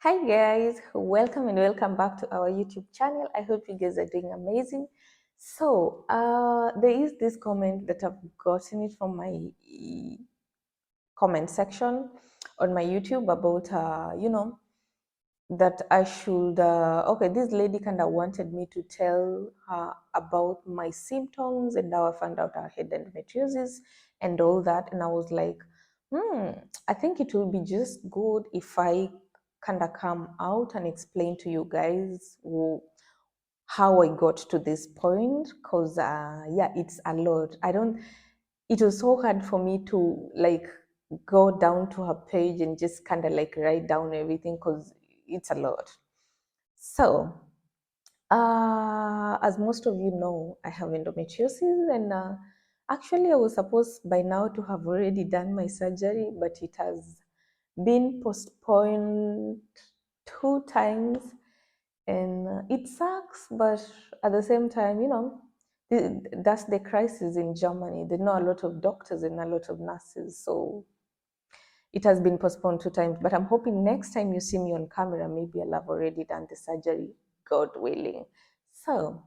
Hi guys, welcome and welcome back to our YouTube channel. I hope you guys are doing amazing. There is this comment that I've gotten it from my comment section on my YouTube about that I should okay, this lady kind of wanted me to tell her about my symptoms and how I found out I had endometriosis and all that. And I was like, I think it will be just good if I kind of come out and explain to you guys how I got to this point, because yeah, it's a lot. I don't It was so hard for me to like go down to her page and just kind of like write down everything, because it's a lot. So as most of you know, I have endometriosis, and actually I was supposed by now to have already done my surgery, but it has been postponed 2 times. And it sucks, but at the same time, that's the crisis in Germany. There are not a lot of doctors and a lot of nurses, so it has been postponed 2 times. But I'm hoping next time you see me on camera, maybe I'll have already done the surgery, God willing. So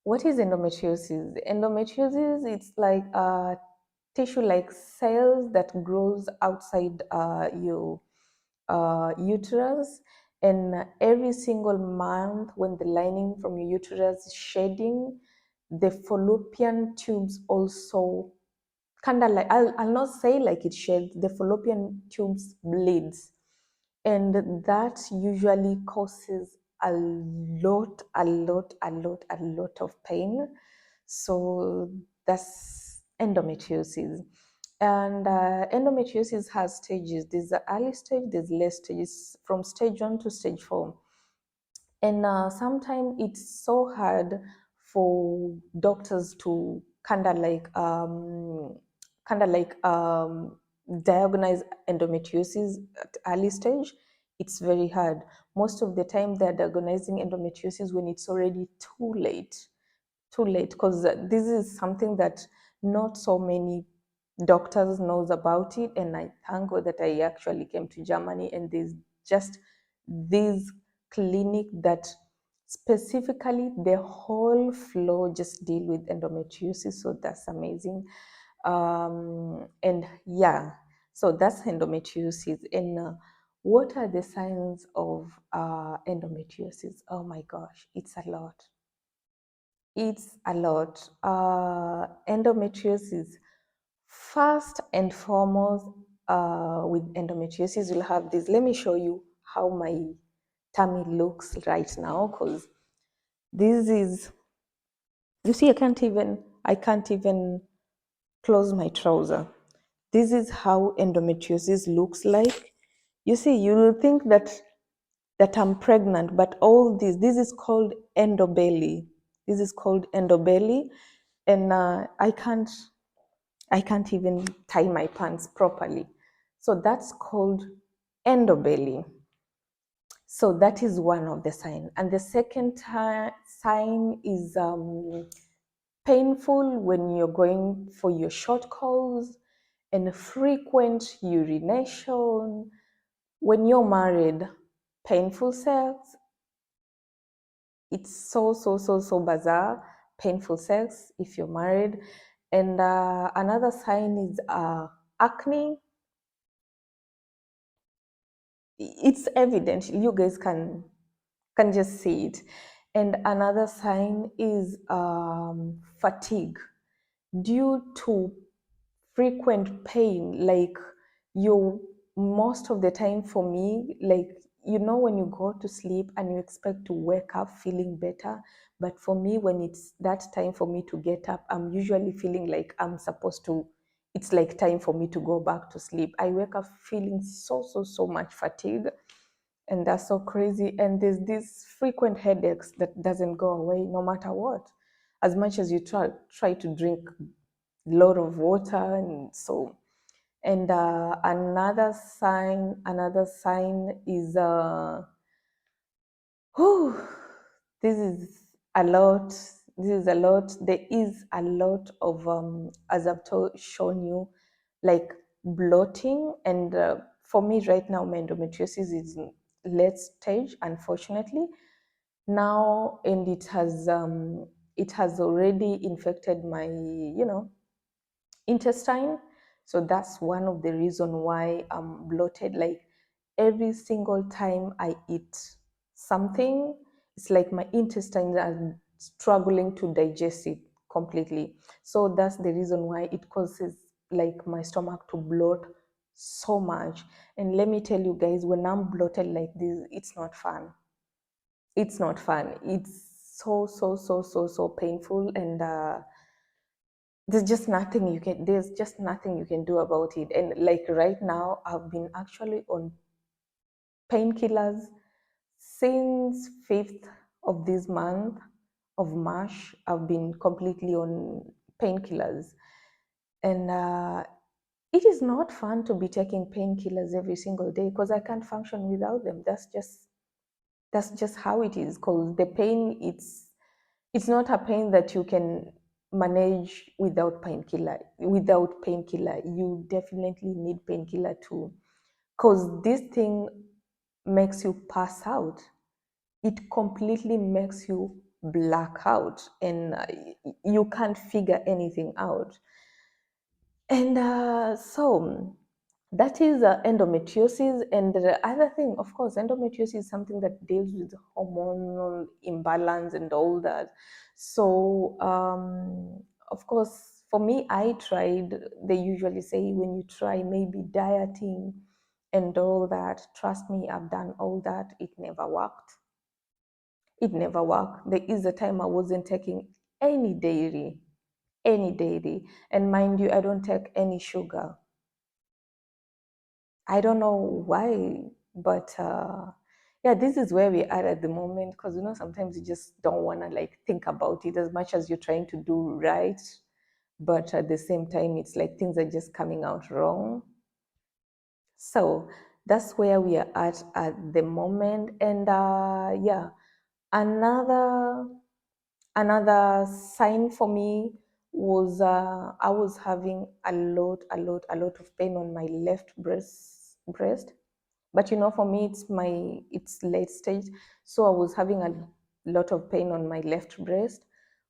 what is endometriosis? Endometriosis, it's like tissue-like cells that grows outside your uterus, and every single month when the lining from your uterus is shedding, the fallopian tubes also kind of like, I'll not say like it sheds, the fallopian tubes bleeds, and that usually causes a lot of pain. So that's endometriosis. And endometriosis has stages. There's the early stage, there's late stages, from stage 1 to stage 4. And sometimes it's so hard for doctors to diagnose endometriosis at early stage. It's very hard. Most of the time they're diagnosing endometriosis when it's already too late, because this is something that not so many doctors knows about it. And I thank God that I actually came to Germany, and there's just this clinic that specifically the whole floor just deal with endometriosis. So that's amazing. And yeah, so that's endometriosis. And what are the signs of endometriosis? Oh my gosh, it's a lot. It's a lot. Endometriosis, first and foremost, with endometriosis, you'll have this. Let me show you how my tummy looks right now, because this is, you see, I can't even close my trouser. This is how endometriosis looks like. You see, you will think that I'm pregnant, but all this is called endobelly. This is called endobelly, and I can't even tie my pants properly. So that's called endobelly. So that is one of the sign. And the second sign is painful when you're going for your short calls, and frequent urination. When you're married, painful sex. It's so bizarre. Painful sex if you're married. And another sign is acne. It's evident. You guys can just see it. And another sign is fatigue due to frequent pain. Like, you, most of the time for me, like, when you go to sleep and you expect to wake up feeling better, but for me, when it's that time for me to get up, I'm usually feeling like I'm supposed to, it's like time for me to go back to sleep. I wake up feeling so much fatigue, and that's so crazy. And there's these frequent headaches that doesn't go away no matter what, as much as you try to drink a lot of water. And so, and another sign is whew, this is a lot. This is a lot. There is a lot of as I've shown you, like bloating. And for me right now, my endometriosis is late stage, unfortunately now, and it has already infected my, intestine. So that's one of the reason why I'm bloated. Like every single time I eat something, it's like my intestines are struggling to digest it completely. So that's the reason why it causes like my stomach to bloat so much. And let me tell you guys, when I'm bloated like this, it's not fun. It's not fun. It's so painful, and there's just nothing you can do about it. And like right now, I've been actually on painkillers since 5th of this month of March. I've been completely on painkillers, and it is not fun to be taking painkillers every single day because I can't function without them. That's just how it is, because the pain, it's not a pain that you can manage without painkiller. You definitely need painkiller too, because this thing makes you pass out. It completely makes you black out, and you can't figure anything out. And so that is endometriosis. And the other thing, of course, endometriosis is something that deals with hormonal imbalance and all that. So, of course, for me, I tried, they usually say when you try maybe dieting and all that, trust me, I've done all that. It never worked. It never worked. There is a time I wasn't taking any dairy, any dairy. And mind you, I don't take any sugar. I don't know why, but yeah, this is where we are at the moment. Because sometimes you just don't want to like think about it as much as you're trying to do right, but at the same time, it's like things are just coming out wrong. So that's where we are at the moment. And yeah, another another sign for me was I was having a lot of pain on my left breast. But for me, it's late stage, so I was having a lot of pain on my left breast,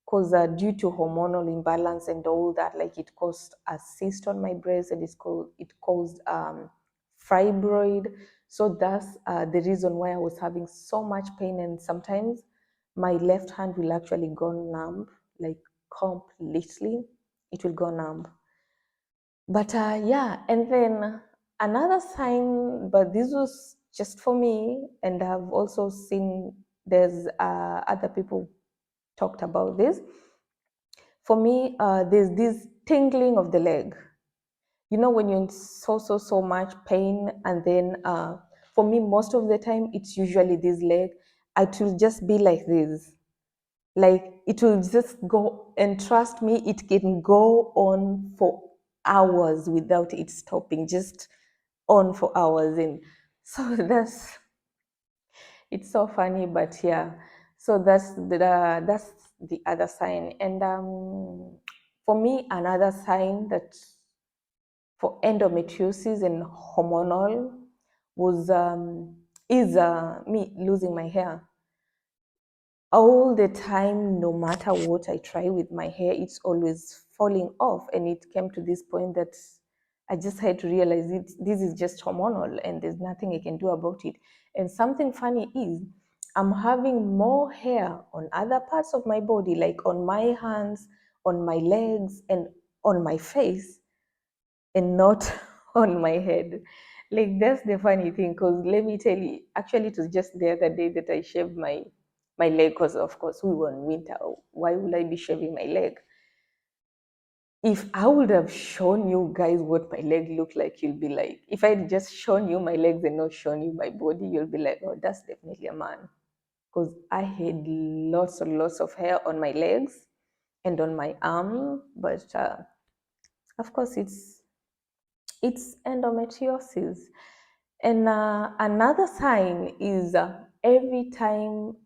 because due to hormonal imbalance and all that, like it caused a cyst on my breast, and it caused fibroid. So that's the reason why I was having so much pain, and sometimes my left hand will actually go numb, like completely. It will go numb. But yeah, and then another sign, but this was just for me, and I've also seen there's other people talked about this. For me, there's this tingling of the leg. When you're in so much pain, and then for me, most of the time, it's usually this leg. It will just be like this. Like it will just go, and trust me, it can go on for hours without it stopping, just on for hours. And so it's so funny, but yeah. So that's the other sign. And for me, another sign that for endometriosis and hormonal was is me losing my hair all the time. No matter what I try with my hair, it's always falling off. And it came to this point that I just had to realize this is just hormonal, and there's nothing I can do about it. And something funny is I'm having more hair on other parts of my body, like on my hands, on my legs, and on my face, and not on my head. Like that's the funny thing, because let me tell you, actually it was just the other day that I shaved my leg, because of course we were in winter. Why would I be shaving my leg? If I would have shown you guys what my leg looked like, you'll be like, if I'd just shown you my legs and not shown you my body, you'll be like, oh, that's definitely a man. Because I had lots and lots of hair on my legs and on my arm. But of course, it's endometriosis. And another sign is every time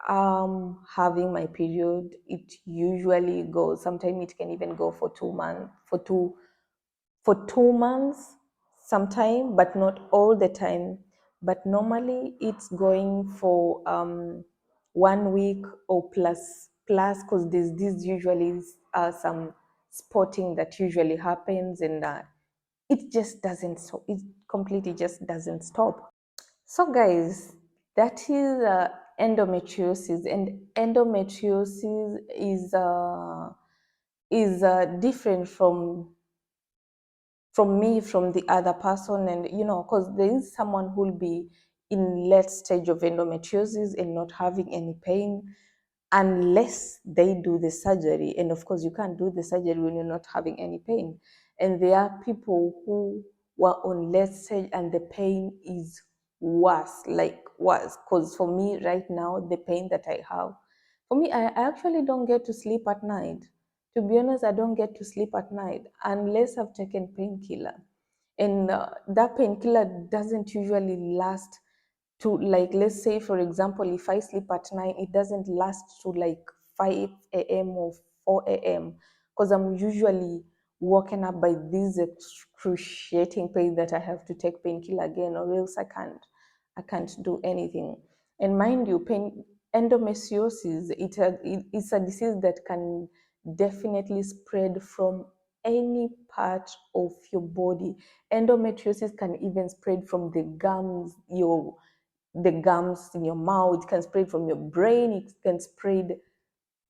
I'm having my period, it usually goes. Sometimes it can even go for 2 months, for 2 months, sometime, but not all the time. but normally it's going for 1 week or plus, because there's this usually some spotting that usually happens, and it just doesn't stop. It completely just doesn't stop. So, guys, that is endometriosis, and endometriosis is different from me, from the other person. And because there is someone who will be in late stage of endometriosis and not having any pain unless they do the surgery. And of course, you can't do the surgery when you're not having any pain. And there are people who were on late stage and the pain is worse, like worse. Because for me right now, the pain that I have, for me, I actually don't get to sleep at night. To be honest, I don't get to sleep at night unless I've taken painkiller. And that painkiller doesn't usually last to, like, let's say for example, if I sleep at 9, it doesn't last to like 5 a.m. or 4 a.m., because I'm usually woken up by this excruciating pain that I have to take painkiller again, or else I can't do anything. And mind you, endometriosis, it's a disease that can definitely spread from any part of your body. Endometriosis can even spread from the gums in your mouth. It can spread from your brain. It can spread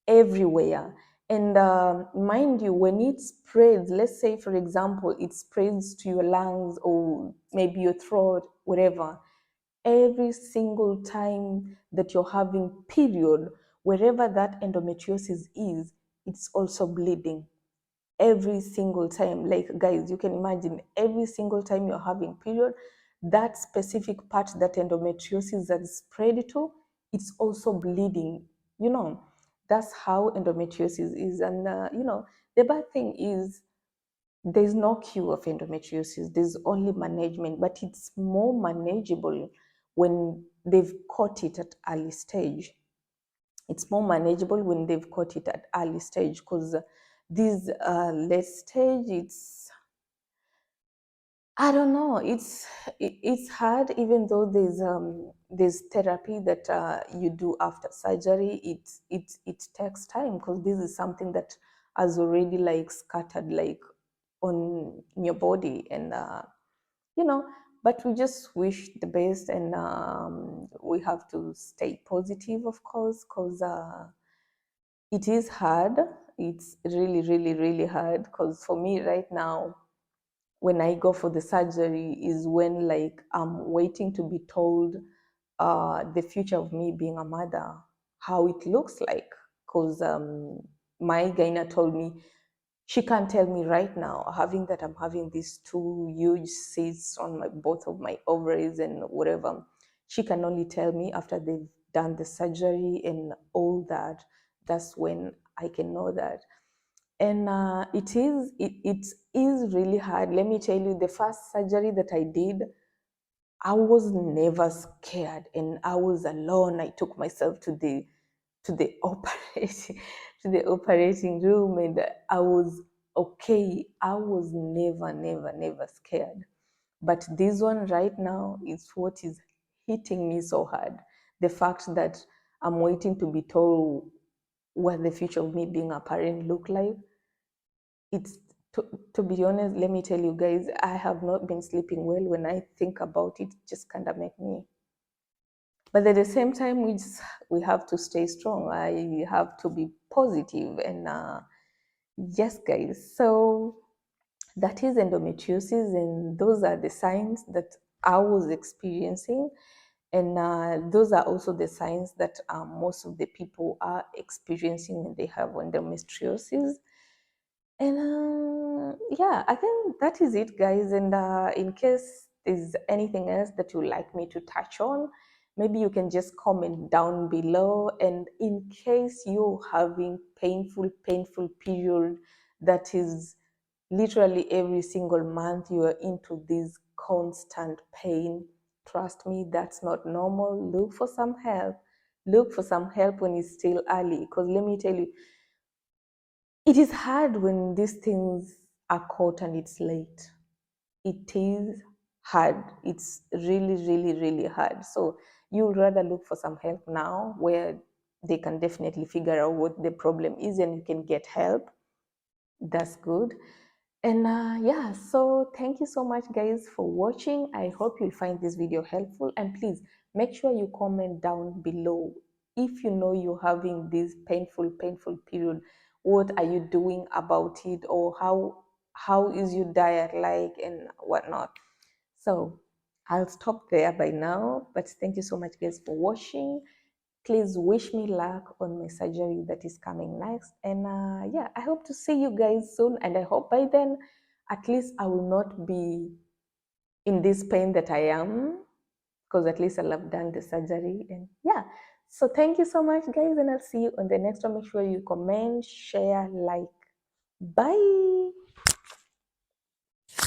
everywhere. And mind you, when it spreads, let's say for example, it spreads to your lungs or maybe your throat, whatever, every single time that you're having period, wherever that endometriosis is, it's also bleeding every single time. Like, guys, you can imagine, every single time you're having period, that specific part that endometriosis has spread to, it's also bleeding. you know that's how endometriosis is. And the bad thing is, there's no cure of endometriosis, there's only management, but it's more manageable when they've caught it at early stage. It's more manageable when they've caught it at early stage, because this late stage, I don't know, it's hard. Even though there's therapy that you do after surgery, it takes time, because this is something that has already like scattered like on your body. And you know but we just wish the best. And we have to stay positive, of course, because it is hard. It's really, really, really hard, because for me right now, when I go for the surgery is when, like, I'm waiting to be told the future of me being a mother, how it looks like. Because my gyna told me she can't tell me right now, having that I'm having these two huge cysts on both of my ovaries and whatever. She can only tell me after they've done the surgery and all that. That's when I can know that. And it is really hard. Let me tell you, the first surgery that I did, I was never scared, and I was alone. I took myself to the operating to the operating room, and I was okay. I was never, never, never scared. But this one right now is what is hitting me so hard. The fact that I'm waiting to be told what the future of me being a parent look like. It's to be honest, let me tell you guys, I have not been sleeping well. When I think about it, just kind of make me. But at the same time, we have to stay strong. I have to be positive. And yes, guys. So that is endometriosis, and those are the signs that I was experiencing. And those are also the signs that most of the people are experiencing when they have endometriosis. And yeah, I think that is it, guys. And in case there's anything else that you'd like me to touch on, maybe you can just comment down below. And in case you're having painful period that is literally every single month, you are into this constant pain, trust me, that's not normal. Look for some help. Look for some help when it's still early. Because let me tell you, it is hard when these things are caught and it's late. It is hard. It's really, really, really hard. So you would rather look for some help now where they can definitely figure out what the problem is and you can get help. That's good. And yeah, so thank you so much, guys, for watching. I hope you'll find this video helpful. And please make sure you comment down below if you know you're having this painful period. What are you doing about it, or how is your diet like and whatnot? So I'll stop there by now. But thank you so much, guys, for watching. Please wish me luck on my surgery that is coming next. And yeah, I hope to see you guys soon. And I hope by then, at least I will not be in this pain that I am, because at least I'll have done the surgery. And yeah, so thank you so much, guys. And I'll see you on the next one. Make sure you comment, share, like. Bye.